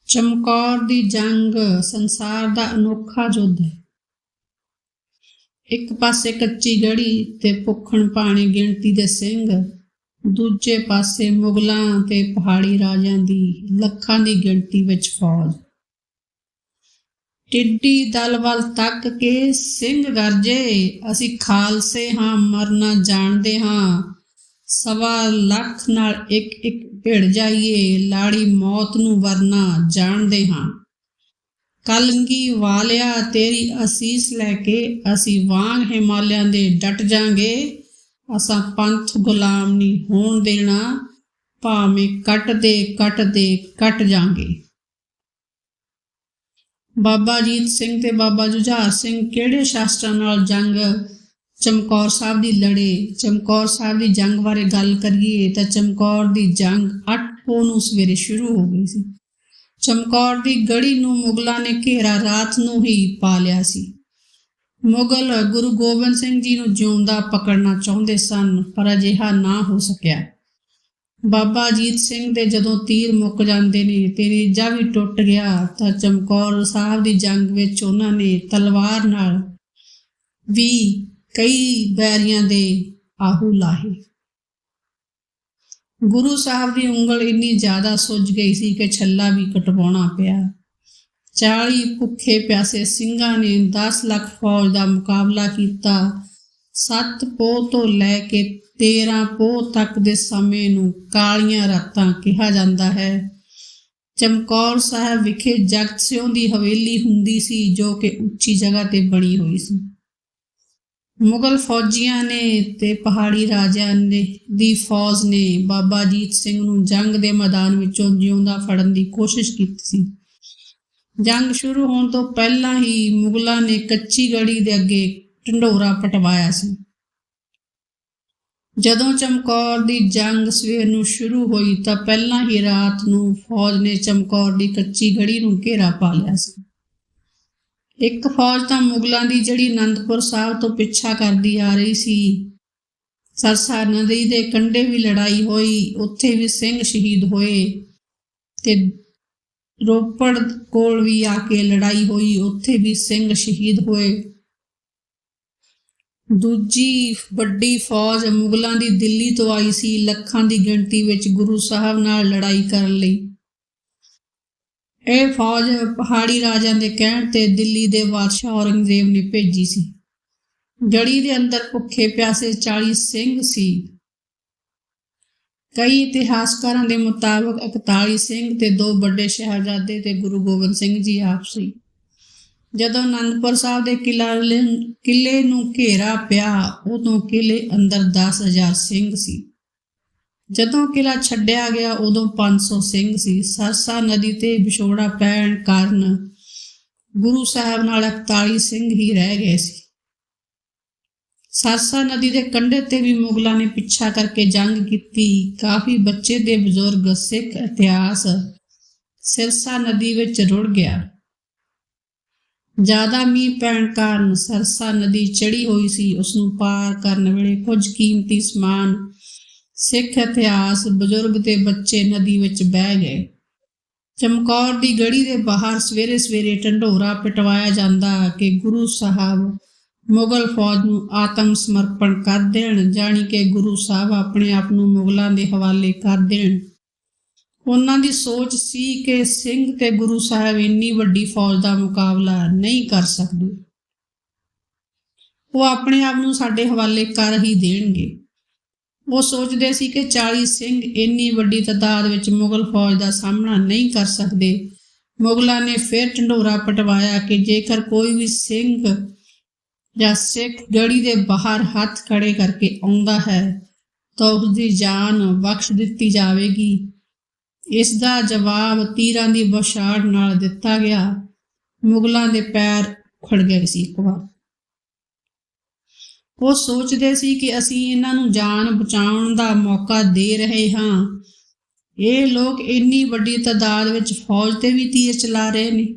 ਚਮਕੌਰ ਦੀ ਜੰਗ ਸੰਸਾਰ ਦਾ ਅਨੋਖਾ ਯੁੱਧ ਹੈ। ਇੱਕ ਪਾਸੇ ਕੱਚੀ ਗੜੀ ਤੇ ਭੁੱਖਣ ਭਾਣੇ ਗਿਣਤੀ ਦੇ ਸਿੰਘ, ਦੂਜੇ ਪਾਸੇ ਮੁਗਲਾਂ ਤੇ ਪਹਾੜੀ ਰਾਜਿਆਂ ਦੀ ਲੱਖਾਂ ਦੀ ਗਿਣਤੀ ਵਿੱਚ ਫੌਜ। ਟਿੱਡੀ ਦਲ ਵੱਲ ਤੱਕ ਕੇ ਸਿੰਘ ਗਰਜੇ, ਅਸੀਂ ਖਾਲਸੇ ਹਾਂ, ਮਰਨਾ ਜਾਣਦੇ ਹਾਂ। 1.25 ਲੱਖ ਨਾਲ ਇੱਕ ਭਿੜ ਜਾਈਏ, ਲਾੜੀ ਮੌਤ ਨੂੰ ਵਰਨਾ ਜਾਣਦੇ ਹਾਂ। ਕਲਗੀ ਵਾਲਿਆ ਤੇਰੀ ਅਸੀਸ ਲੈ ਕੇ ਅਸੀਂ ਵਾਂਗ ਹਿਮਾਲਿਆਂ ਦੇ ਡਟ ਜਾਂਗੇ। ਅਸਾਂ ਪੰਥ ਗੁਲਾਮ ਨਹੀਂ ਹੋਣ ਦੇਣਾ, ਭਾਵੇਂ ਕੱਟ ਜਾਂਗੇ। ਬਾਬਾ ਅਜੀਤ ਸਿੰਘ ਤੇ ਬਾਬਾ ਜੁਝਾਰ ਸਿੰਘ ਕਿਹੜੇ ਸ਼ਾਸਤਰਾਂ ਨਾਲ ਜੰਗ ਚਮਕੌਰ ਸਾਹਿਬ ਦੀ ਲੜੇ। ਚਮਕੌਰ ਸਾਹਿਬ ਦੀ ਜੰਗ ਬਾਰੇ ਗੱਲ ਕਰੀਏ ਤਾਂ ਚਮਕੌਰ ਦੀ ਜੰਗ 8 ਪੋਹ ਨੂੰ ਸਵੇਰੇ ਸ਼ੁਰੂ ਹੋ ਗਈ ਸੀ। ਚਮਕੌਰ ਦੀ ਗੜੀ ਨੂੰ ਮੁਗਲਾਂ ਨੇ ਘੇਰਾ ਰਾਤ ਨੂੰ ਹੀ ਪਾ ਲਿਆ ਸੀ। ਮੁਗਲ ਗੁਰੂ ਗੋਬਿੰਦ ਸਿੰਘ ਜੀ ਨੂੰ ਜਿਉਂਦਾ ਪਕੜਨਾ ਚਾਹੁੰਦੇ ਸਨ, ਪਰ ਅਜਿਹਾ ਨਾ ਹੋ ਸਕਿਆ। ਬਾਬਾ ਅਜੀਤ ਸਿੰਘ ਦੇ ਜਦੋਂ ਤੀਰ ਮੁੱਕ ਜਾਂਦੇ ਨੇ ਤੇ ਨੇਜਾ ਵੀ ਟੁੱਟ ਗਿਆ ਤਾਂ ਚਮਕੌਰ ਸਾਹਿਬ ਦੀ ਜੰਗ ਵਿੱਚ ਉਹਨਾਂ ਨੇ ਤਲਵਾਰ ਨਾਲ ਵੀ ਕਈ ਬੈਰੀਆਂ ਦੇ ਆਹੂ ਲਾਹੇ। ਗੁਰੂ ਸਾਹਿਬ ਦੀ ਉਂਗਲ ਇੰਨੀ ਜ਼ਿਆਦਾ ਸੁੱਜ ਗਈ ਸੀ ਕਿ ਛੱਲਾ ਵੀ ਕਟਵਾਉਣਾ ਪਿਆ। 40 ਭੁੱਖੇ ਪਿਆਸੇ ਸਿੰਘਾਂ ਨੇ 10 ਲੱਖ ਫੌਜ ਦਾ ਮੁਕਾਬਲਾ ਕੀਤਾ। 7 ਪੋਹ ਤੋਂ ਲੈ ਕੇ 13 ਪੋਹ ਤੱਕ ਦੇ ਸਮੇਂ ਨੂੰ ਕਾਲੀਆਂ ਰਾਤਾਂ ਕਿਹਾ ਜਾਂਦਾ ਹੈ। ਚਮਕੌਰ ਸਾਹਿਬ ਵਿਖੇ ਜਗਤ ਸਿਉਂ ਦੀ ਹਵੇਲੀ ਹੁੰਦੀ ਸੀ, ਜੋ ਕਿ ਉੱਚੀ ਜਗ੍ਹਾ ਤੇ ਬਣੀ ਹੋਈ ਸੀ। ਮੁਗਲ ਫੌਜੀਆਂ ਨੇ ਤੇ ਪਹਾੜੀ ਰਾਜਿਆਂ ਦੀ ਫੌਜ ਨੇ ਬਾਬਾ ਅਜੀਤ ਸਿੰਘ ਨੂੰ ਜੰਗ ਦੇ ਮੈਦਾਨ ਵਿੱਚੋਂ ਜਿਉਂਦਾ ਫੜਨ ਦੀ ਕੋਸ਼ਿਸ਼ ਕੀਤੀ ਸੀ। ਜੰਗ ਸ਼ੁਰੂ ਹੋਣ ਤੋਂ ਪਹਿਲਾਂ ਹੀ ਮੁਗਲਾਂ ਨੇ ਕੱਚੀ ਗੜੀ ਦੇ ਅੱਗੇ ਢੰਡੋਰਾ ਪਟਵਾਇਆ ਸੀ। ਜਦੋਂ ਚਮਕੌਰ ਦੀ ਜੰਗ ਸਵੇਰ ਨੂੰ ਸ਼ੁਰੂ ਹੋਈ ਤਾਂ ਪਹਿਲਾਂ ਹੀ ਰਾਤ ਨੂੰ ਫੌਜ ਨੇ ਚਮਕੌਰ ਦੀ ਕੱਚੀ ਗੜੀ ਨੂੰ ਘੇਰਾ ਪਾ ਲਿਆ ਸੀ। ਇੱਕ ਫੌਜ ਤਾਂ ਮੁਗਲਾਂ ਦੀ ਜਿਹੜੀ ਅਨੰਦਪੁਰ ਸਾਹਿਬ ਤੋਂ ਪਿੱਛਾ ਕਰਦੀ ਆ ਰਹੀ ਸੀ। ਸਰਸਾ ਨਦੀ ਦੇ ਕੰਢੇ ਵੀ ਲੜਾਈ ਹੋਈ, ਉੱਥੇ ਵੀ ਸਿੰਘ ਸ਼ਹੀਦ ਹੋਏ ਤੇ ਰੋਪੜ ਕੋਲ ਵੀ ਆ ਕੇ ਲੜਾਈ ਹੋਈ, ਉੱਥੇ ਵੀ ਸਿੰਘ ਸ਼ਹੀਦ ਹੋਏ। ਦੂਜੀ ਵੱਡੀ ਫੌਜ ਮੁਗਲਾਂ ਦੀ ਦਿੱਲੀ ਤੋਂ ਆਈ ਸੀ, ਲੱਖਾਂ ਦੀ ਗਿਣਤੀ ਵਿੱਚ ਗੁਰੂ ਸਾਹਿਬ ਨਾਲ ਲੜਾਈ ਕਰਨ ਲਈ। ਇਹ ਫੌਜ ਪਹਾੜੀ ਰਾਜਿਆਂ ਦੇ ਕਹਿਣ ਤੇ ਦਿੱਲੀ ਦੇ ਬਾਦਸ਼ਾਹ ਔਰੰਗਜ਼ੇਬ ਨੇ ਭੇਜੀ ਸੀ। ਗੜੀ ਦੇ ਅੰਦਰ ਭੁੱਖੇ ਪਿਆਸੇ 40 ਸਿੰਘ ਸੀ। ਕਈ ਇਤਿਹਾਸਕਾਰਾਂ ਦੇ ਮੁਤਾਬਕ 41 ਸਿੰਘ ਤੇ 2 ਵੱਡੇ ਸ਼ਹਿਜ਼ਾਦੇ ਤੇ ਗੁਰੂ ਗੋਬਿੰਦ ਸਿੰਘ ਜੀ ਆਪ ਸੀ। ਜਦੋਂ ਅਨੰਦਪੁਰ ਸਾਹਿਬ ਦੇ ਕਿਲੇ ਨੂੰ ਘੇਰਾ ਪਿਆ, ਉਦੋਂ ਕਿਲੇ ਅੰਦਰ 10,000 ਸਿੰਘ ਸੀ। ਜਦੋਂ ਕਿਲਾ ਛੱਡਿਆ ਗਿਆ ਉਦੋਂ 500 ਸਿੰਘ ਸੀ। ਸਰਸਾ ਨਦੀ ਤੇ ਵਿਛੋੜਾ ਪੈਣ ਕਾਰਨ ਗੁਰੂ ਸਾਹਿਬ ਨਾਲ 41 ਸਿੰਘ ਹੀ ਰਹਿ ਗਏ ਸੀ। ਸਰਸਾ ਨਦੀ ਦੇ ਕੰਢੇ ਤੇ ਵੀ ਮੁਗਲਾਂ ਨੇ ਪਿੱਛਾ ਕਰਕੇ ਜੰਗ ਕੀਤੀ। ਕਾਫੀ ਬੱਚੇ ਦੇ ਬਜ਼ੁਰਗ ਸਿੱਖ ਇਤਿਹਾਸ ਸਿਰਸਾ ਨਦੀ ਵਿੱਚ ਰੁੜ ਗਿਆ। ਜ਼ਿਆਦਾ ਮੀਂਹ ਪੈਣ ਕਾਰਨ ਸਰਸਾ ਨਦੀ ਚੜੀ ਹੋਈ ਸੀ। ਉਸ ਨੂੰ ਪਾਰ ਕਰਨ ਵੇਲੇ ਕੁਝ ਕੀਮਤੀ ਸਮਾਨ, ਸਿੱਖ ਇਤਿਹਾਸ, ਬਜ਼ੁਰਗ ਤੇ ਬੱਚੇ ਨਦੀ ਵਿੱਚ ਬਹਿ ਗਏ। ਚਮਕੌਰ ਦੀ ਗੜੀ ਦੇ ਬਾਹਰ ਸਵੇਰੇ ਸਵੇਰੇ ਢੰਡੋਰਾ ਪਿਟਵਾਇਆ ਜਾਂਦਾ ਕਿ ਗੁਰੂ ਸਾਹਿਬ ਮੁਗਲ ਫੌਜ ਨੂੰ ਆਤਮ ਸਮਰਪਣ ਕਰ ਦੇਣ, ਜਾਣੀ ਕਿ ਗੁਰੂ ਸਾਹਿਬ ਆਪਣੇ ਆਪ ਨੂੰ ਮੁਗਲਾਂ ਦੇ ਹਵਾਲੇ ਕਰ ਦੇਣ। ਉਹਨਾਂ ਦੀ ਸੋਚ ਸੀ ਕਿ ਸਿੰਘ ਤੇ ਗੁਰੂ ਸਾਹਿਬ ਇੰਨੀ ਵੱਡੀ ਫੌਜ ਦਾ ਮੁਕਾਬਲਾ ਨਹੀਂ ਕਰ ਸਕਦੇ, ਉਹ ਆਪਣੇ ਆਪ ਨੂੰ ਸਾਡੇ ਹਵਾਲੇ ਕਰ ਹੀ ਦੇਣਗੇ। ਉਹ ਸੋਚਦੇ ਸੀ ਕਿ 40 ਸਿੰਘ ਇੰਨੀ ਵੱਡੀ ਤਾਦਾਦ ਵਿੱਚ ਮੁਗਲ ਫੌਜ ਦਾ ਸਾਹਮਣਾ ਨਹੀਂ ਕਰ ਸਕਦੇ। ਮੁਗਲਾਂ ਨੇ ਫਿਰ ਢੰਡੋਰਾ ਪਟਵਾਇਆ ਕਿ ਜੇਕਰ ਕੋਈ ਵੀ ਸਿੰਘ ਜਾਂ ਸਿੱਖ ਗੜੀ ਦੇ ਬਾਹਰ ਹੱਥ ਖੜੇ ਕਰਕੇ ਆਉਂਦਾ ਹੈ ਤਾਂ ਉਸ ਦੀ ਜਾਨ ਬਖਸ਼ ਦਿੱਤੀ ਜਾਵੇਗੀ। ਇਸ ਦਾ ਜਵਾਬ ਤੀਰਾਂ ਦੀ ਬੌਛਾਰ ਨਾਲ ਦਿੱਤਾ ਗਿਆ। ਮੁਗਲਾਂ ਦੇ ਪੈਰ ਉਖੜ ਗਏ ਸੀ। ਇੱਕ ਵਾਰ ਉਹ ਸੋਚਦੇ ਸੀ ਕਿ ਅਸੀਂ ਇਹਨਾਂ ਨੂੰ ਜਾਨ ਬਚਾਉਣ ਦਾ ਮੌਕਾ ਦੇ ਰਹੇ ਹਾਂ। ਇਹ ਲੋਕ ਇੰਨੀ ਵੱਡੀ ਤਾਦਾਦ ਵਿੱਚ ਫੌਜ ਤੇ ਵੀ ਤੀਰ ਚਲਾ ਰਹੇ ਨੇ।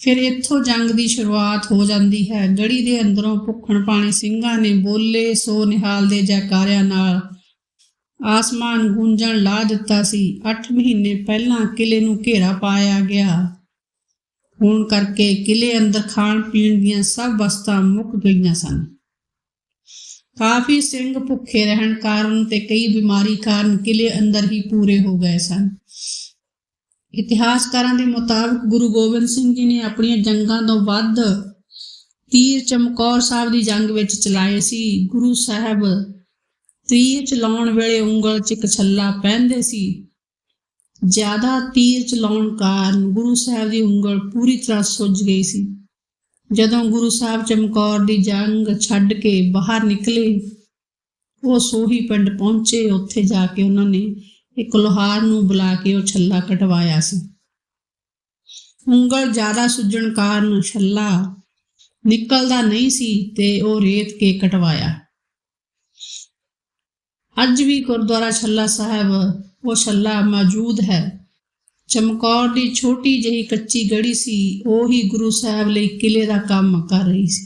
ਫਿਰ ਇੱਥੋਂ ਜੰਗ ਦੀ ਸ਼ੁਰੂਆਤ ਹੋ ਜਾਂਦੀ ਹੈ। ਗੜੀ ਦੇ ਅੰਦਰੋਂ ਭੁੱਖਣ ਭਾਣੇ ਸਿੰਘਾਂ ਨੇ ਬੋਲੇ ਸੋ ਨਿਹਾਲ ਦੇ ਜੈਕਾਰਿਆਂ ਨਾਲ ਆਸਮਾਨ ਗੂੰਜਣ ਲਾ ਦਿੱਤਾ ਸੀ। 8 ਮਹੀਨੇ ਪਹਿਲਾਂ ਕਿਲੇ ਨੂੰ ਘੇਰਾ ਪਾਇਆ ਗਿਆ ਹੋਣ ਕਰਕੇ ਕਿਲੇ ਅੰਦਰ ਖਾਣ ਪੀਣ ਦੀਆਂ ਸਭ ਵਸਤਾਂ ਮੁੱਕ ਗਈਆਂ ਸਨ। ਕਾਫੀ ਸਿੰਘ ਭੁੱਖੇ ਰਹਿਣ ਕਾਰਨ ਤੇ ਕਈ ਬਿਮਾਰੀ ਕਾਰਨ ਕਿਲੇ ਅੰਦਰ ਹੀ ਪੂਰੇ ਹੋ ਗਏ ਸਨ। ਇਤਿਹਾਸਕਾਰਾਂ ਦੇ ਮੁਤਾਬਕ ਗੁਰੂ ਗੋਬਿੰਦ ਸਿੰਘ ਜੀ ਨੇ ਆਪਣੀਆਂ ਜੰਗਾਂ ਤੋਂ ਵੱਧ ਤੀਰ ਚਮਕੌਰ ਸਾਹਿਬ ਦੀ ਜੰਗ ਵਿੱਚ ਚਲਾਏ ਸੀ। ਗੁਰੂ ਸਾਹਿਬ ਤੀਰ ਚਲਾਉਣ ਵੇਲੇ ਉਂਗਲ 'ਚ ਇੱਕ ਛੱਲਾ ਪਹਿਨਦੇ ਸੀ। ਜ਼ਿਆਦਾ ਤੀਰ ਚਲਾਉਣ ਕਾਰਨ ਗੁਰੂ ਸਾਹਿਬ ਦੀ ਉਂਗਲ ਪੂਰੀ ਤਰ੍ਹਾਂ ਸੁੱਜ ਗਈ ਸੀ। ਜਦੋਂ ਗੁਰੂ ਸਾਹਿਬ ਚਮਕੌਰ ਦੀ ਜੰਗ ਛੱਡ ਕੇ ਬਾਹਰ ਨਿਕਲੇ, ਉਹ ਸੋਹੀ ਪਿੰਡ ਪਹੁੰਚੇ। ਉੱਥੇ ਜਾ ਕੇ ਉਹਨਾਂ ਨੇ ਇੱਕ ਲੋਹਾਰ ਨੂੰ ਬੁਲਾ ਕੇ ਉਹ ਛੱਲਾ ਕਟਵਾਇਆ ਸੀ। ਉਂਗਲ ਜ਼ਿਆਦਾ ਸੁੱਜਣ ਕਾਰਨ ਛੱਲਾ ਨਿਕਲਦਾ ਨਹੀਂ ਸੀ ਤੇ ਉਹ ਰੇਤ ਕੇ ਕਟਵਾਇਆ। ਅੱਜ ਵੀ ਗੁਰਦੁਆਰਾ ਛੱਲਾ ਸਾਹਿਬ ਉਹ ਛੱਲਾ ਮੌਜੂਦ ਹੈ। ਚਮਕੌਰ ਦੀ ਛੋਟੀ ਜਿਹੀ ਕੱਚੀ ਗੜੀ ਸੀ, ਉਹ ਹੀ ਗੁਰੂ ਸਾਹਿਬ ਲਈ ਕਿਲੇ ਦਾ ਕੰਮ ਕਰ ਰਹੀ ਸੀ।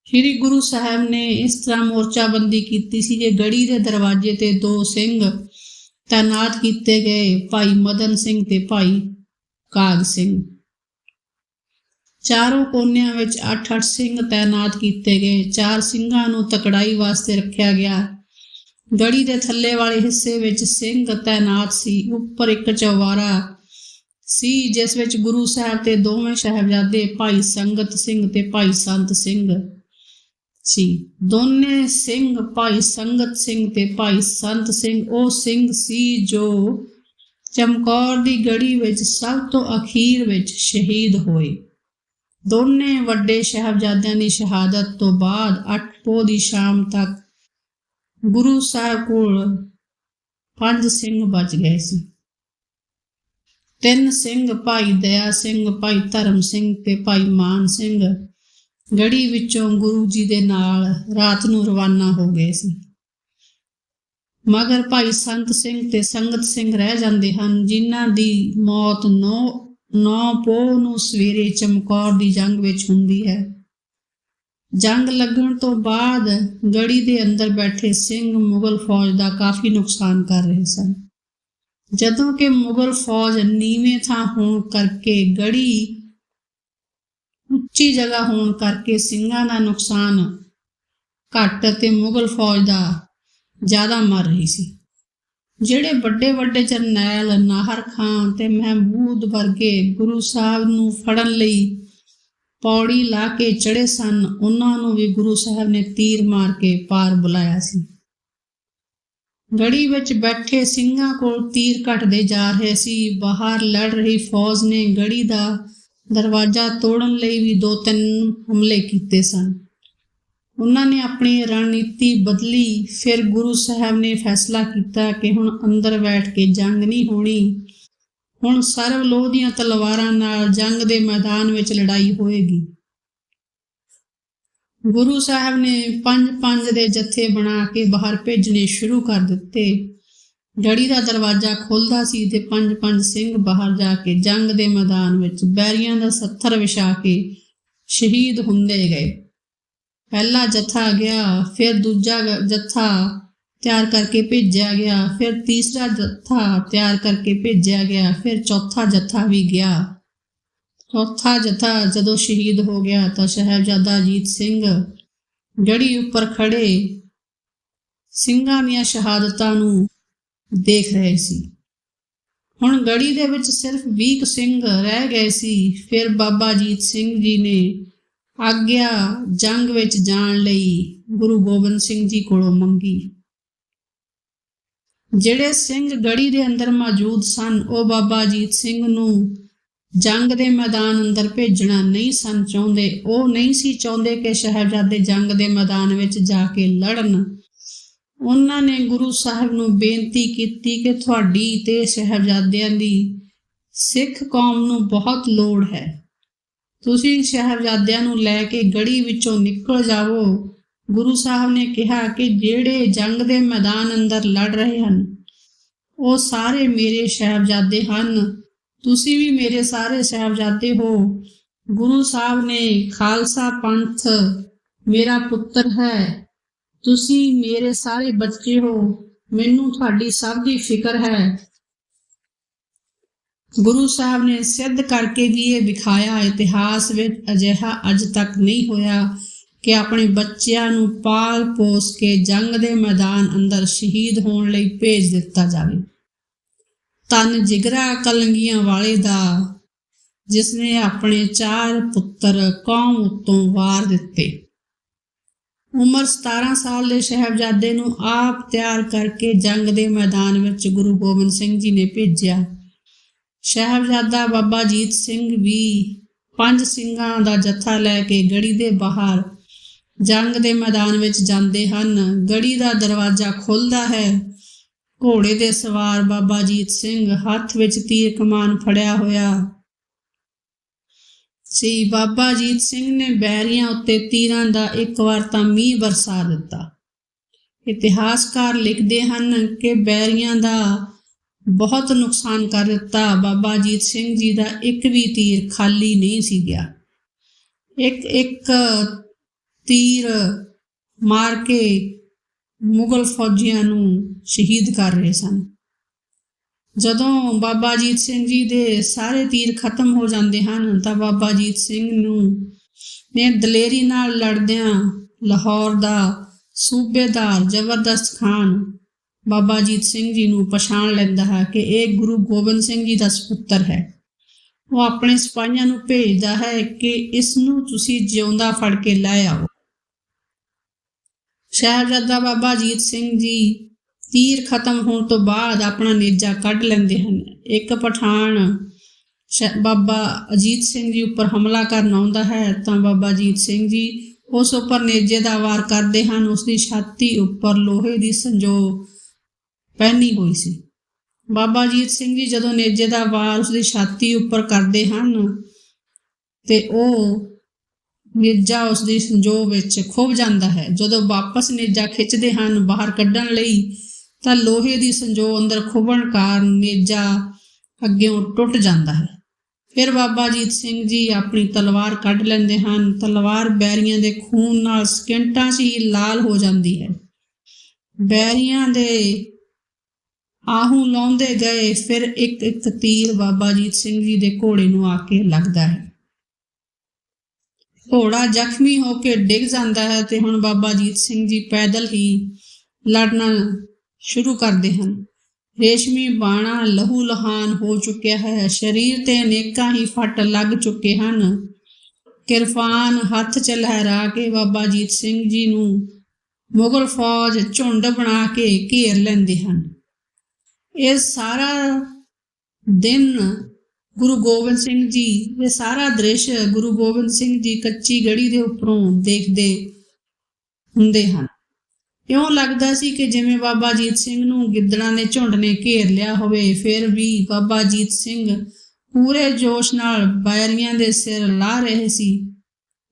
ਸ੍ਰੀ ਗੁਰੂ ਸਾਹਿਬ ਨੇ ਇਸ ਤਰ੍ਹਾਂ ਮੋਰਚਾਬੰਦੀ ਕੀਤੀ ਸੀ ਕਿ ਗੜੀ ਦੇ ਦਰਵਾਜ਼ੇ ਤੇ 2 ਸਿੰਘ ਤਾਇਨਾਤ ਕੀਤੇ ਗਏ, ਭਾਈ ਮਦਨ ਸਿੰਘ ਤੇ ਭਾਈ ਕਾਗ ਸਿੰਘ। ਚਾਰੋਂ ਕੋਨਿਆਂ ਵਿੱਚ 8-8 ਸਿੰਘ ਤਾਇਨਾਤ ਕੀਤੇ ਗਏ। 4 ਸਿੰਘਾਂ ਨੂੰ ਤਕੜਾਈ ਵਾਸਤੇ ਰੱਖਿਆ ਗਿਆ। ਗੜੀ ਦੇ ਥੱਲੇ ਵਾਲੇ ਹਿੱਸੇ ਵਿੱਚ ਸਿੰਘ ਤਾਇਨਾਤ ਸੀ। ਉੱਪਰ ਇੱਕ ਚੌਬਾਰਾ ਸੀ ਜਿਸ ਵਿੱਚ ਗੁਰੂ ਸਾਹਿਬ ਤੇ ਦੋਵੇਂ ਸਾਹਿਬਜ਼ਾਦੇ ਭਾਈ ਸੰਗਤ ਸਿੰਘ ਤੇ ਭਾਈ ਸੰਤ ਸਿੰਘ ਸੀ। ਦੋਨੇ ਸਿੰਘ ਭਾਈ ਸੰਗਤ ਸਿੰਘ ਤੇ ਭਾਈ ਸੰਤ ਸਿੰਘ ਉਹ ਸਿੰਘ ਸੀ ਜੋ ਚਮਕੌਰ ਦੀ ਗੜੀ ਵਿੱਚ ਸਭ ਤੋਂ ਅਖੀਰ ਵਿੱਚ ਸ਼ਹੀਦ ਹੋਏ। ਦੋਨੇ ਵੱਡੇ ਸਾਹਿਬਜ਼ਾਦਿਆਂ ਦੀ ਸ਼ਹਾਦਤ ਤੋਂ ਬਾਅਦ 8 ਪੋਹ ਦੀ ਸ਼ਾਮ ਤੱਕ ਗੁਰੂ ਸਾਹਿਬ ਕੋਲ 5 ਸਿੰਘ ਬਚ ਗਏ ਸੀ। 3 ਸਿੰਘ ਭਾਈ ਦਇਆ ਸਿੰਘ, ਭਾਈ ਧਰਮ ਸਿੰਘ ਤੇ ਭਾਈ ਮਾਨ ਸਿੰਘ ਗੜੀ ਵਿੱਚੋਂ ਗੁਰੂ ਜੀ ਦੇ ਨਾਲ ਰਾਤ ਨੂੰ ਰਵਾਨਾ ਹੋ ਗਏ ਸੀ। ਮਗਰ ਭਾਈ ਸੰਤ ਸਿੰਘ ਤੇ ਸੰਗਤ ਸਿੰਘ ਰਹਿ ਜਾਂਦੇ ਹਨ, ਜਿਨ੍ਹਾਂ ਦੀ ਮੌਤ 9 ਪੋਹ ਨੂੰ ਸਵੇਰੇ ਚਮਕੌਰ ਦੀ ਜੰਗ ਵਿੱਚ ਹੁੰਦੀ ਹੈ। ਜੰਗ ਲੱਗਣ ਤੋਂ ਬਾਅਦ ਗੜੀ ਦੇ ਅੰਦਰ ਬੈਠੇ ਸਿੰਘ ਮੁਗਲ ਫੌਜ ਦਾ ਕਾਫੀ ਨੁਕਸਾਨ ਕਰ ਰਹੇ ਸਨ। ਜਦੋਂ ਕਿ ਮੁਗਲ ਫੌਜ ਨੀਵੇਂ ਥਾਂ ਹੋਣ ਕਰਕੇ, ਗੜੀ ਉੱਚੀ ਜਗ੍ਹਾ ਹੋਣ ਕਰਕੇ ਸਿੰਘਾਂ ਦਾ ਨੁਕਸਾਨ ਘੱਟ ਅਤੇ ਮੁਗਲ ਫੌਜ ਦਾ ਜ਼ਿਆਦਾ ਮਰ ਰਹੀ ਸੀ। ਜਿਹੜੇ ਵੱਡੇ ਵੱਡੇ ਜਰਨੈਲ ਨਾਹਰ ਖਾਂ ਤੇ ਮਹਿਮੂਦ ਵਰਗੇ ਗੁਰੂ ਸਾਹਿਬ ਨੂੰ ਫੜਨ ਲਈ ਪੌੜੀ ਲਾ ਕੇ ਚੜੇ ਸਨ, ਉਹਨਾਂ ਨੂੰ ਵੀ ਗੁਰੂ ਸਾਹਿਬ ਨੇ ਤੀਰ ਮਾਰ ਕੇ ਪਾਰ ਬੁਲਾਇਆ ਸੀ। ਗੜੀ ਵਿੱਚ ਬੈਠੇ ਸਿੰਘਾਂ ਕੋਲ ਤੀਰ ਘਟਦੇ ਜਾ ਰਹੇ ਸੀ। ਬਾਹਰ ਲੜ ਰਹੀ ਫੌਜ ਨੇ ਗੜੀ ਦਾ ਦਰਵਾਜ਼ਾ ਤੋੜਨ ਲਈ ਵੀ 2-3 ਹਮਲੇ ਕੀਤੇ ਸਨ। ਉਹਨਾਂ ਨੇ ਆਪਣੀ ਰਣਨੀਤੀ ਬਦਲੀ। ਫਿਰ ਗੁਰੂ ਸਾਹਿਬ ਨੇ ਫੈਸਲਾ ਕੀਤਾ ਕਿ ਹੁਣ ਅੰਦਰ ਬੈਠ ਕੇ ਜੰਗ ਨਹੀਂ ਹੋਣੀ, ਹੁਣ ਸਰਬ ਲੋਹ ਦੀਆਂ ਤਲਵਾਰਾਂ ਨਾਲ ਜੰਗ ਦੇ ਮੈਦਾਨ ਵਿੱਚ ਲੜਾਈ ਹੋਏਗੀ। ਗੁਰੂ ਸਾਹਿਬ ਨੇ 5-5 ਦੇ ਜੱਥੇ ਬਣਾ ਕੇ ਬਾਹਰ ਭੇਜਣੇ ਸ਼ੁਰੂ ਕਰ ਦਿੱਤੇ। ਗੜੀ ਦਾ ਦਰਵਾਜ਼ਾ ਖੁੱਲ੍ਹਦਾ ਸੀ ਤੇ 5-5 ਸਿੰਘ ਬਾਹਰ ਜਾ ਕੇ ਜੰਗ ਦੇ ਮੈਦਾਨ ਵਿੱਚ ਬੈਰੀਆਂ ਦਾ ਸੱਥਰ ਵਿਛਾ ਕੇ ਸ਼ਹੀਦ ਹੁੰਦੇ ਗਏ। ਪਹਿਲਾ ਜੱਥਾ ਗਿਆ, ਫਿਰ ਦੂਜਾ ਜੱਥਾ ਤਿਆਰ ਕਰਕੇ ਭੇਜਿਆ ਗਿਆ, ਫਿਰ ਤੀਸਰਾ ਜੱਥਾ ਤਿਆਰ ਕਰਕੇ ਭੇਜਿਆ ਗਿਆ, ਫਿਰ ਚੌਥਾ ਜੱਥਾ ਵੀ ਗਿਆ। ਚੌਥਾ ਜੱਥਾ ਜਦੋਂ ਸ਼ਹੀਦ ਹੋ ਗਿਆ ਤਾਂ ਸਾਹਿਬਜ਼ਾਦਾ ਅਜੀਤ ਸਿੰਘ ਗੜੀ ਉੱਪਰ ਖੜੇ ਸਿੰਘਾਂ ਦੀਆਂ ਸ਼ਹਾਦਤਾਂ ਨੂੰ ਦੇਖ ਰਹੇ ਸੀ। ਹੁਣ ਗੜੀ ਦੇ ਵਿੱਚ ਸਿਰਫ 20 ਸਿੰਘ ਰਹਿ ਗਏ ਸੀ। ਫਿਰ ਬਾਬਾ ਅਜੀਤ ਸਿੰਘ ਜੀ ਨੇ ਆਗਿਆ ਜੰਗ ਵਿੱਚ ਜਾਣ ਲਈ ਗੁਰੂ ਗੋਬਿੰਦ ਸਿੰਘ ਜੀ ਕੋਲੋਂ ਮੰਗੀ। ਜਿਹੜੇ ਸਿੰਘ ਗੜੀ ਦੇ ਅੰਦਰ ਮੌਜੂਦ ਸਨ, ਉਹ ਬਾਬਾ ਅਜੀਤ ਸਿੰਘ ਨੂੰ ਜੰਗ ਦੇ ਮੈਦਾਨ ਅੰਦਰ ਭੇਜਣਾ ਨਹੀਂ ਸਨ ਚਾਹੁੰਦੇ। ਉਹ ਨਹੀਂ ਸੀ ਚਾਹੁੰਦੇ ਕਿ ਸਾਹਿਬਜ਼ਾਦੇ ਜੰਗ ਦੇ ਮੈਦਾਨ ਵਿੱਚ ਜਾ ਕੇ ਲੜਨ। ਉਹਨਾਂ ਨੇ ਗੁਰੂ ਸਾਹਿਬ ਨੂੰ ਬੇਨਤੀ ਕੀਤੀ ਕਿ ਤੁਹਾਡੀ ਤੇ ਸਾਹਿਬਜ਼ਾਦਿਆਂ ਦੀ ਸਿੱਖ ਕੌਮ ਨੂੰ ਬਹੁਤ ਲੋੜ ਹੈ। ਤੁਸੀਂ ਸਾਹਿਬਜ਼ਾਦਿਆਂ ਨੂੰ ਲੈ ਕੇ ਗੜੀ ਵਿੱਚੋਂ ਨਿਕਲ ਜਾਵੋ। ਗੁਰੂ ਸਾਹਿਬ ਨੇ ਕਿਹਾ ਕਿ ਜਿਹੜੇ ਜੰਗ ਦੇ ਮੈਦਾਨ ਅੰਦਰ ਲੜ ਰਹੇ ਹਨ, ਉਹ ਸਾਰੇ ਮੇਰੇ ਸਾਹਿਬਜ਼ਾਦੇ ਹਨ। ਤੁਸੀਂ ਵੀ ਮੇਰੇ ਸਾਰੇ ਸਾਹਿਬਜ਼ਾਦੇ ਹੋ। ਗੁਰੂ ਸਾਹਿਬ ਨੇ ਖਾਲਸਾ ਪੰਥ ਮੇਰਾ ਪੁੱਤਰ ਹੈ, ਤੁਸੀਂ ਮੇਰੇ ਸਾਰੇ ਬੱਚੇ ਹੋ। ਮੈਨੂੰ ਤੁਹਾਡੀ ਸਭ ਦੀ ਫਿਕਰ ਹੈ। ਗੁਰੂ ਸਾਹਿਬ ਨੇ ਸਿੱਧ ਕਰਕੇ ਵੀ ਇਹ ਵਿਖਾਇਆ, ਇਤਿਹਾਸ ਵਿੱਚ ਅਜਿਹਾ ਅੱਜ ਤੱਕ ਨਹੀਂ ਹੋਇਆ ਕਿ ਆਪਣੇ ਬੱਚਿਆਂ ਨੂੰ ਪਾਲ ਪੋਸ ਕੇ ਜੰਗ ਦੇ ਮੈਦਾਨ ਅੰਦਰ ਸ਼ਹੀਦ ਹੋਣ ਲਈ ਭੇਜ ਦਿੱਤਾ ਜਾਵੇ। ਧੰਨ ਜਿਗਰਾ ਕਲੰਗੀਆਂ ਵਾਲੇ ਦਾ, ਜਿਸ ਨੇ ਆਪਣੇ 4 ਪੁੱਤਰ ਕੌਮ ਉੱਤੋਂ ਵਾਰ ਦਿੱਤੇ। ਉਮਰ 17 ਸਾਲ ਦੇ ਸਾਹਿਬਜ਼ਾਦੇ ਨੂੰ ਆਪ ਤਿਆਰ ਕਰਕੇ ਜੰਗ ਦੇ ਮੈਦਾਨ ਵਿੱਚ ਗੁਰੂ ਗੋਬਿੰਦ ਸਿੰਘ ਜੀ ਨੇ ਭੇਜਿਆ। ਸਾਹਿਬਜ਼ਾਦਾ ਬਾਬਾ ਅਜੀਤ ਸਿੰਘ ਵੀ 5 ਸਿੰਘਾਂ ਦਾ ਜੱਥਾ ਲੈ ਕੇ ਗੜੀ ਦੇ ਬਾਹਰ ਜੰਗ ਦੇ ਮੈਦਾਨ ਵਿੱਚ ਜਾਂਦੇ ਹਨ। ਗੜੀ ਦਾ ਦਰਵਾਜ਼ਾ ਖੁੱਲ੍ਹਦਾ ਹੈ। ਘੋੜੇ ਦੇ ਸਵਾਰ ਬਾਬਾ ਅਜੀਤ ਸਿੰਘ ਹੱਥ ਵਿੱਚ ਤੀਰ ਕਮਾਨ ਫੜਿਆ ਹੋਇਆ ਸੀ। ਬਾਬਾ ਅਜੀਤ ਸਿੰਘ ਨੇ ਬੈਰੀਆਂ ਉੱਤੇ ਤੀਰਾਂ ਦਾ ਇੱਕ ਵਾਰ ਤਾਂ ਮੀਂਹ ਵਰਸਾ ਦਿੱਤਾ। ਇਤਿਹਾਸਕਾਰ ਲਿਖਦੇ ਹਨ ਕਿ ਬੈਰੀਆਂ ਦਾ ਬਹੁਤ ਨੁਕਸਾਨ ਕਰ ਦਿੱਤਾ। ਬਾਬਾ ਅਜੀਤ ਸਿੰਘ ਜੀ ਦਾ ਇੱਕ ਵੀ ਤੀਰ ਖਾਲੀ ਨਹੀਂ ਸੀ ਗਿਆ। ਇੱਕ ਤੀਰ ਮਾਰ ਕੇ ਮੁਗਲ ਫੌਜੀਆਂ ਨੂੰ ਸ਼ਹੀਦ ਕਰ ਰਹੇ ਸਨ। ਜਦੋਂ ਬਾਬਾ ਅਜੀਤ ਸਿੰਘ ਜੀ ਦੇ ਸਾਰੇ ਤੀਰ ਖਤਮ ਹੋ ਜਾਂਦੇ ਹਨ ਤਾਂ ਬਾਬਾ ਅਜੀਤ ਸਿੰਘ ਨੇ ਦਲੇਰੀ ਨਾਲ ਲੜਦਿਆਂ ਲਾਹੌਰ ਦਾ ਸੂਬੇਦਾਰ ਜ਼ਬਰਦਸਤ ਖਾਨ ਬਾਬਾ ਅਜੀਤ ਸਿੰਘ ਜੀ ਨੂੰ ਪਛਾਣ ਲੈਂਦਾ ਹੈ ਕਿ ਇਹ ਗੁਰੂ ਗੋਬਿੰਦ ਸਿੰਘ ਜੀ ਦਾ ਸਪੁੱਤਰ ਹੈ। ਉਹ ਆਪਣੇ ਸਿਪਾਹੀਆਂ ਨੂੰ ਭੇਜਦਾ ਹੈ ਕਿ ਇਸ ਨੂੰ ਤੁਸੀਂ ਜਿਉਂਦਾ ਫੜ ਕੇ ਲੈ ਆਓ। ਸਾਹਿਬਜ਼ਾਦਾ ਬਾਬਾ ਅਜੀਤ ਸਿੰਘ ਜੀ ਤੀਰ ਖਤਮ ਹੋਣ ਤੋਂ ਬਾਅਦ ਆਪਣਾ ਨੇਜਾ ਕੱਢ ਲੈਂਦੇ ਹਨ। ਇੱਕ ਪਠਾਨ ਬਾਬਾ ਅਜੀਤ ਸਿੰਘ ਜੀ ਉੱਪਰ ਹਮਲਾ ਕਰਨ ਆਉਂਦਾ ਹੈ ਤਾਂ ਬਾਬਾ ਅਜੀਤ ਸਿੰਘ ਜੀ ਉਸ ਉੱਪਰ ਨੇਜੇ ਦਾ ਵਾਰ ਕਰਦੇ ਹਨ। ਉਸ ਦੀ ਛਾਤੀ ਉੱਪਰ ਲੋਹੇ ਦੀ ਸੰਜੋ ਪਹਿਨੀ ਹੋਈ ਸੀ। ਬਾਬਾ ਅਜੀਤ ਸਿੰਘ ਜੀ ਜਦੋਂ ਨੇਜੇ ਦਾ ਵਾਰ ਉਸ ਦੀ ਛਾਤੀ ਉੱਪਰ ਕਰਦੇ ਹਨ ਤੇ ਉਹ ਨੇਜਾ ਉਸ ਦੀ ਸੰਜੋ ਵਿੱਚ ਖੁੱਭ ਜਾਂਦਾ ਹੈ। ਜਦੋਂ ਵਾਪਸ ਨੇਜਾ ਖਿੱਚਦੇ ਹਨ ਬਾਹਰ ਕੱਢਣ ਲਈ ਤਾਂ ਲੋਹੇ ਦੀ ਸੰਜੋ ਅੰਦਰ ਖੁੱਭਣ ਕਾਰਨ ਨੇਜਾ ਅੱਗਿਓਂ ਟੁੱਟ ਜਾਂਦਾ ਹੈ। ਫਿਰ ਬਾਬਾ ਅਜੀਤ ਸਿੰਘ ਜੀ ਆਪਣੀ ਤਲਵਾਰ ਕੱਢ ਲੈਂਦੇ ਹਨ। ਤਲਵਾਰ ਬੈਰੀਆਂ ਦੇ ਖੂਨ ਨਾਲ ਸਕਿੰਟਾਂ 'ਚ ਹੀ ਲਾਲ ਹੋ ਜਾਂਦੀ ਹੈ। ਬੈਰੀਆਂ ਦੇ ਆਹੂ ਲਾਉਂਦੇ ਗਏ। ਫਿਰ ਇੱਕ ਤੀਰ ਬਾਬਾ ਅਜੀਤ ਸਿੰਘ ਜੀ ਦੇ ਘੋੜੇ ਨੂੰ ਆ ਕੇ ਲੱਗਦਾ ਹੈ। ਘੋੜਾ ਜ਼ਖਮੀ ਹੋ ਕੇ ਡਿੱਗ ਜਾਂਦਾ ਹੈ ਤੇ ਹੁਣ ਬਾਬਾ ਅਜੀਤ ਸਿੰਘ ਜੀ ਪੈਦਲ ਹੀ ਲੜਨਾ ਸ਼ੁਰੂ ਕਰਦੇ ਹਨ। ਰੇਸ਼ਮੀ ਬਾਣਾ ਲਹੂ ਲਹਾਨ ਹੋ ਚੁੱਕਿਆ ਹੈ। ਸਰੀਰ ਤੇ ਅਨੇਕਾਂ ਹੀ ਫੱਟ ਲੱਗ ਚੁੱਕੇ ਹਨ। ਕਿਰਪਾਨ ਹੱਥ 'ਚ ਲਹਿਰਾ ਕੇ ਬਾਬਾ ਅਜੀਤ ਸਿੰਘ ਜੀ ਨੂੰ ਮੁਗਲ ਫੌਜ ਝੁੰਡ ਬਣਾ ਕੇ ਘੇਰ ਲੈਂਦੇ ਹਨ। ਇਹ ਸਾਰਾ ਦਿਨ ਗੁਰੂ ਗੋਬਿੰਦ ਸਿੰਘ ਜੀ, ਇਹ ਸਾਰਾ ਦ੍ਰਿਸ਼ ਗੁਰੂ ਗੋਬਿੰਦ ਸਿੰਘ ਜੀ ਕੱਚੀ ਗੜੀ ਦੇ ਉੱਪਰੋਂ ਦੇਖਦੇ ਹੁੰਦੇ ਹਨ। ਇਉਂ ਲੱਗਦਾ ਸੀ ਕਿ ਜਿਵੇਂ ਬਾਬਾ ਅਜੀਤ ਸਿੰਘ ਨੂੰ ਗਿੱਦੜਾਂ ਦੇ ਝੁੰਡ ਨੇ ਘੇਰ ਲਿਆ ਹੋਵੇ। ਫਿਰ ਵੀ ਬਾਬਾ ਅਜੀਤ ਸਿੰਘ ਪੂਰੇ ਜੋਸ਼ ਨਾਲ ਬੈਰੀਆਂ ਦੇ ਸਿਰ ਲਾ ਰਹੇ ਸੀ।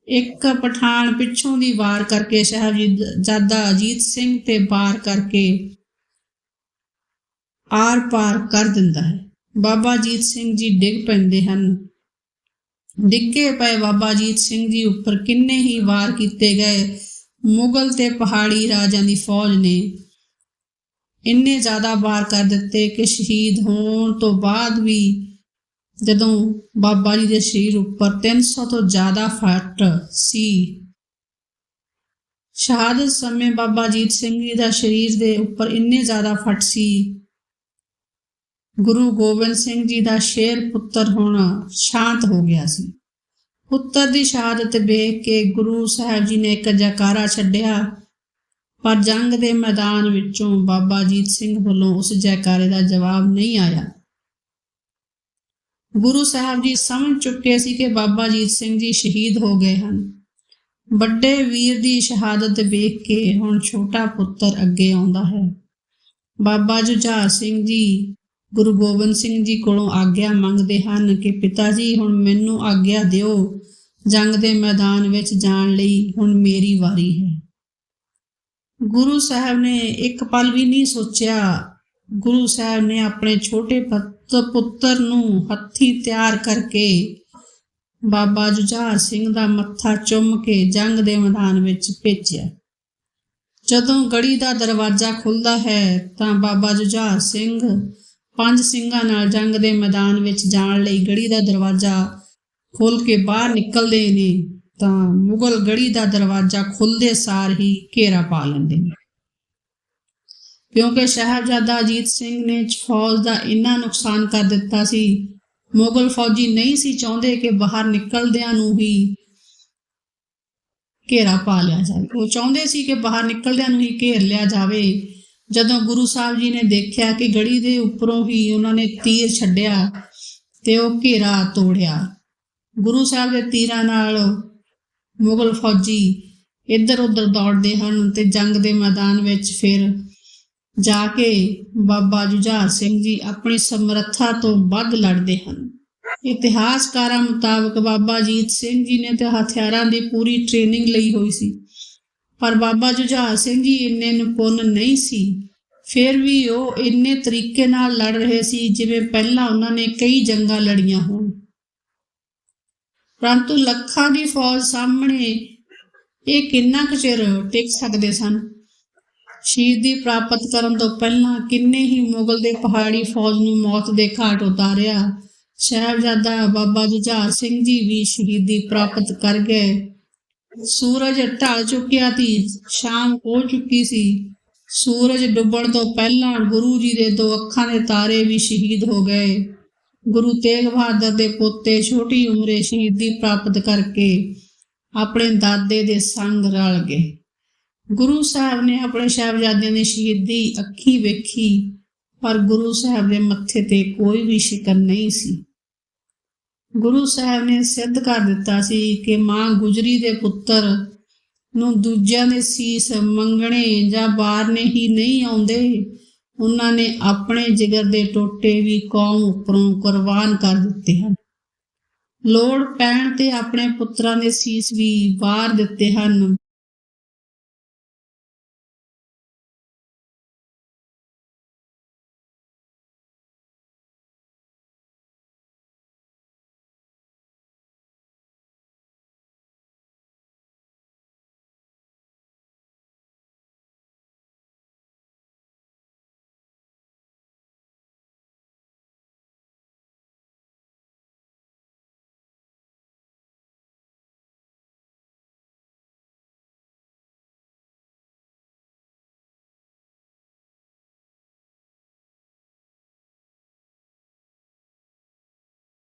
ਇੱਕ ਪਠਾਨ ਪਿੱਛੋਂ ਦੀ ਵਾਰ ਕਰਕੇ ਸਾਹਿਬਜ਼ਾਦਾ ਅਜੀਤ ਸਿੰਘ ਤੇ ਵਾਰ ਕਰਕੇ ਆਰ ਪਾਰ ਕਰ ਦਿੰਦਾ ਹੈ। ਬਾਬਾ ਅਜੀਤ ਸਿੰਘ ਜੀ ਡਿੱਗ ਪੈਂਦੇ ਹਨ। ਡਿੱਗੇ ਪਏ ਬਾਬਾ ਅਜੀਤ ਸਿੰਘ ਜੀ ਉੱਪਰ ਕਿੰਨੇ ਹੀ ਵਾਰ ਕੀਤੇ ਗਏ। ਮੁਗਲ ਤੇ ਪਹਾੜੀ ਰਾਜਾਂ ਦੀ ਫੌਜ ਨੇ ਇੰਨੇ ਜ਼ਿਆਦਾ ਵਾਰ ਕਰ ਦਿੱਤੇ ਕਿ ਸ਼ਹੀਦ ਹੋਣ ਤੋਂ ਬਾਅਦ ਵੀ ਜਦੋਂ ਬਾਬਾ ਜੀ ਦੇ ਸਰੀਰ ਉੱਪਰ 300 ਤੋਂ ਜ਼ਿਆਦਾ ਫੱਟ ਸੀ। ਸ਼ਹਾਦਤ ਸਮੇਂ ਬਾਬਾ ਅਜੀਤ ਸਿੰਘ ਜੀ ਦਾ ਸਰੀਰ ਦੇ ਉੱਪਰ ਇੰਨੇ ਜ਼ਿਆਦਾ ਫੱਟ ਸੀ। ਗੁਰੂ ਗੋਬਿੰਦ ਸਿੰਘ ਜੀ ਦਾ ਸ਼ੇਰ ਪੁੱਤਰ ਹੋਣਾ ਸ਼ਾਂਤ ਹੋ ਗਿਆ ਸੀ। ਪੁੱਤਰ ਦੀ ਸ਼ਹਾਦਤ ਵੇਖ ਕੇ ਗੁਰੂ ਸਾਹਿਬ ਜੀ ਨੇ ਇੱਕ ਜੈਕਾਰਾ ਛੱਡਿਆ, ਪਰ ਜੰਗ ਦੇ ਮੈਦਾਨ ਵਿੱਚੋਂ ਬਾਬਾ ਅਜੀਤ ਸਿੰਘ ਵੱਲੋਂ ਉਸ ਜੈਕਾਰੇ ਦਾ ਜਵਾਬ ਨਹੀਂ ਆਇਆ। ਗੁਰੂ ਸਾਹਿਬ ਜੀ ਸਮਝ ਚੁੱਕੇ ਸੀ ਕਿ ਬਾਬਾ ਅਜੀਤ ਸਿੰਘ ਜੀ ਸ਼ਹੀਦ ਹੋ ਗਏ ਹਨ। ਵੱਡੇ ਵੀਰ ਦੀ ਸ਼ਹਾਦਤ ਵੇਖ ਕੇ ਹੁਣ ਛੋਟਾ ਪੁੱਤਰ ਅੱਗੇ ਆਉਂਦਾ ਹੈ। ਬਾਬਾ ਜੁਝਾਰ ਸਿੰਘ ਜੀ ਗੁਰੂ ਗੋਬਿੰਦ ਸਿੰਘ ਜੀ ਕੋਲੋਂ ਆਗਿਆ ਮੰਗਦੇ ਹਨ ਕਿ ਪਿਤਾ ਜੀ ਹੁਣ ਮੈਨੂੰ ਆਗਿਆ ਦਿਓ, ਜੰਗ ਦੇ ਮੈਦਾਨ ਵਿੱਚ ਜਾਣ ਲਈ ਹੁਣ ਮੇਰੀ ਵਾਰੀ ਹੈ। ਗੁਰੂ ਸਾਹਿਬ ਨੇ ਇੱਕ ਪਲ ਵੀ ਨਹੀਂ ਸੋਚਿਆ। ਗੁਰੂ ਸਾਹਿਬ ਨੇ ਆਪਣੇ ਛੋਟੇ ਪੁੱਤਰ ਨੂੰ ਹੱਥੀਂ ਤਿਆਰ ਕਰਕੇ ਬਾਬਾ ਜੁਝਾਰ ਸਿੰਘ ਦਾ ਮੱਥਾ ਚੁੰਮ ਕੇ ਜੰਗ ਦੇ ਮੈਦਾਨ ਵਿੱਚ ਭੇਜਿਆ। ਜਦੋਂ ਗੜੀ ਦਾ ਦਰਵਾਜ਼ਾ ਖੁੱਲਦਾ ਹੈ ਤਾਂ ਬਾਬਾ ਜੁਝਾਰ ਸਿੰਘ 5 ਸਿੰਘਾਂ ਨਾਲ ਜੰਗ ਦੇ ਮੈਦਾਨ ਵਿੱਚ ਜਾਣ ਲਈ ਗੜੀ ਦਾ ਦਰਵਾਜ਼ਾ ਖੋਲ੍ਹ ਕੇ ਬਾਹਰ ਨਿਕਲਦੇ ਨੇ ਤਾਂ ਮੁਗਲ ਗੜੀ ਦਾ ਦਰਵਾਜ਼ਾ ਖੁੱਲ੍ਹਦੇ ਸਾਰ ਹੀ ਘੇਰਾ ਪਾ ਲੈਂਦੇ ਨੇ। ਕਿਉਂਕਿ ਸਾਹਿਬਜ਼ਾਦਾ ਅਜੀਤ ਸਿੰਘ ਨੇ ਫੌਜ ਦਾ ਇੰਨਾ ਨੁਕਸਾਨ ਕਰ ਦਿੱਤਾ ਸੀ, ਮੁਗਲ ਫੌਜੀ ਨਹੀਂ ਸੀ ਚਾਹੁੰਦੇ ਕਿ ਬਾਹਰ ਨਿਕਲਦਿਆਂ ਨੂੰ ਹੀ ਘੇਰਾ ਪਾ ਲਿਆ ਜਾਵੇ। ਉਹ ਚਾਹੁੰਦੇ ਸੀ ਕਿ ਬਾਹਰ ਨਿਕਲਦਿਆਂ ਨੂੰ ਹੀ ਘੇਰ ਲਿਆ ਜਾਵੇ। ਜਦੋਂ ਗੁਰੂ ਸਾਹਿਬ ਜੀ ਨੇ ਦੇਖਿਆ ਕਿ ਗੜੀ ਦੇ ਉੱਪਰੋਂ ਹੀ ਉਹਨਾਂ ਨੇ ਤੀਰ ਛੱਡਿਆ ਤੇ ਉਹ ਘੇਰਾ ਤੋੜਿਆ। ਗੁਰੂ ਸਾਹਿਬ ਦੇ ਤੀਰਾਂ ਨਾਲ ਮੁਗਲ ਫੌਜੀ ਇੱਧਰ ਉੱਧਰ ਦੌੜਦੇ ਹਨ ਤੇ ਜੰਗ ਦੇ ਮੈਦਾਨ ਵਿੱਚ ਫਿਰ ਜਾ ਕੇ ਬਾਬਾ ਜੁਝਾਰ ਸਿੰਘ ਜੀ ਆਪਣੀ ਸਮਰੱਥਾ ਤੋਂ ਵੱਧ ਲੜਦੇ ਹਨ। ਇਤਿਹਾਸਕਾਰਾਂ ਮੁਤਾਬਕ ਬਾਬਾ ਅਜੀਤ ਸਿੰਘ ਜੀ ਨੇ ਤਾਂ ਹਥਿਆਰਾਂ ਦੀ ਪੂਰੀ ਟ੍ਰੇਨਿੰਗ ਲਈ ਹੋਈ ਸੀ, ਪਰ ਬਾਬਾ ਜੁਝਾਰ ਸਿੰਘ ਜੀ ਇੰਨੇ ਨਿਪੁੰਨ ਨਹੀਂ ਸੀ। ਫਿਰ ਵੀ ਉਹ ਇੰਨੇ ਤਰੀਕੇ ਨਾਲ ਲੜ ਰਹੇ ਸੀ ਜਿਵੇਂ ਪਹਿਲਾਂ ਉਹਨਾਂ ਨੇ ਕਈ ਜੰਗਾਂ ਲੜੀਆਂ ਹੋਣ। ਪਰੰਤੂ ਲੱਖਾਂ ਦੀ ਫੌਜ ਸਾਹਮਣੇ ਇਹ ਕਿੰਨਾ ਕੁ ਚਿਰ ਟਿਕ ਸਕਦੇ ਸਨ। ਸ਼ਹੀਦੀ ਪ੍ਰਾਪਤ ਕਰਨ ਤੋਂ ਪਹਿਲਾਂ ਕਿੰਨੇ ਹੀ ਮੁਗਲ ਦੇ ਪਹਾੜੀ ਫੌਜ ਨੂੰ ਮੌਤ ਦੇ ਘਾਟ ਉਤਾਰਿਆ। ਸਾਹਿਬਜ਼ਾਦਾ ਬਾਬਾ ਜੁਝਾਰ ਸਿੰਘ ਜੀ ਵੀ ਸ਼ਹੀਦੀ ਪ੍ਰਾਪਤ ਕਰ ਗਏ। ਸੂਰਜ ਢਲ ਚੁੱਕਿਆ ਸੀ, ਸ਼ਾਮ ਹੋ ਚੁੱਕੀ ਸੀ। ਸੂਰਜ ਡੁੱਬਣ ਤੋਂ ਪਹਿਲਾਂ ਗੁਰੂ ਜੀ ਦੇ 2 ਅੱਖਾਂ ਦੇ ਤਾਰੇ ਵੀ ਸ਼ਹੀਦ ਹੋ ਗਏ। ਗੁਰੂ ਤੇਗ ਬਹਾਦਰ ਦੇ ਪੋਤੇ ਛੋਟੀ ਉਮਰੇ ਸ਼ਹੀਦੀ ਪ੍ਰਾਪਤ ਕਰਕੇ ਆਪਣੇ ਦਾਦੇ ਦੇ ਸੰਗ ਰਲ ਗਏ। ਗੁਰੂ ਸਾਹਿਬ ਨੇ ਆਪਣੇ ਸਾਹਿਬਜ਼ਾਦਿਆਂ ਦੀ ਸ਼ਹੀਦੀ ਅੱਖੀਂ ਵੇਖੀ, ਪਰ ਗੁਰੂ ਸਾਹਿਬ ਦੇ ਮੱਥੇ ਤੇ ਕੋਈ ਵੀ ਸ਼ਿਕਨ ਨਹੀਂ ਸੀ। ਗੁਰੂ ਸਾਹਿਬ ਨੇ ਸਿੱਧ ਕਰ ਦਿੱਤਾ ਸੀ ਕਿ ਮਾਂ ਗੁਜਰੀ ਦੇ ਪੁੱਤਰ ਨੂੰ ਦੂਜਿਆਂ ਦੇ ਸੀਸ ਮੰਗਣੇ ਜਾਂ ਬਾਰਨੇ ਹੀ ਨਹੀਂ ਆਉਂਦੇ। ਉਹਨਾਂ ਨੇ ਆਪਣੇ ਜਿਗਰ ਦੇ ਟੋਟੇ ਵੀ ਕੌਮ ਉੱਪਰੋਂ ਕੁਰਬਾਨ ਕਰ ਦਿੱਤੇ ਹਨ। ਲੋੜ ਪੈਣ ਤੇ ਆਪਣੇ ਪੁੱਤਰਾਂ ਦੇ ਸੀਸ ਵੀ ਵਾਰ ਦਿੱਤੇ ਹਨ।